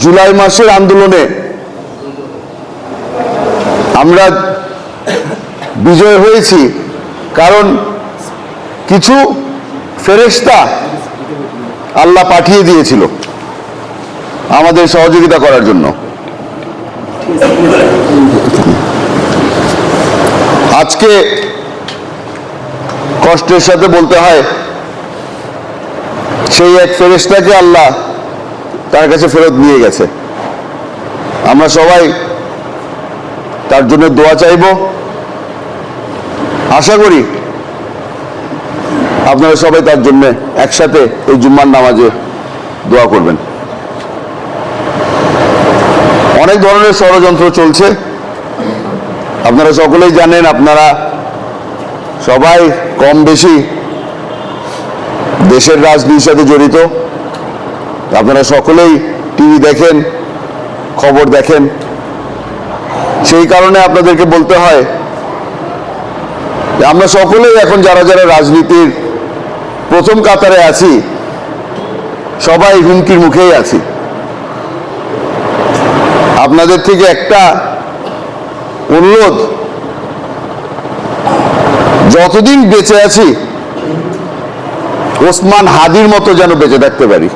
জুলাই মাসের আন্দোলনে আমরা বিজয় হয়েছি, কারণ কিছু ফেরেশতা আল্লাহ পাঠিয়ে দিয়েছিল আমাদের সহযোগিতা করার জন্য। আজকে কষ্টের সাথে বলতে হয়, সেই এক ফেরেশতাকে আল্লাহ তার কাছে ফেরত নিয়ে গেছে। আমরা সবাই তার জন্য দোয়া চাইব। আশা করি আপনারা সবাই তার জন্য একসাথে এই জুম্মার নামাজে দোয়া করবেন। অনেক ধরনের ষড়যন্ত্র চলছে, আপনারা সকলেই জানেন। আপনারা সবাই কম বেশি দেশের রাজনীতির সাথে জড়িত। আপনারা সকলেই টিভি দেখেন, খবর দেখেন। সেই কারণে আপনাদেরকে বলতে হয় যে আমরা সকলেই এখন যারা যারা রাজনীতির প্রথম কাতারে আছি, সবাই হুমকির মুখেই আছি। আপনাদের থেকে একটা অনুরোধ, যতদিন বেঁচে আছি ওসমান হাদির মতো যেন বেঁচে থাকতে পারি।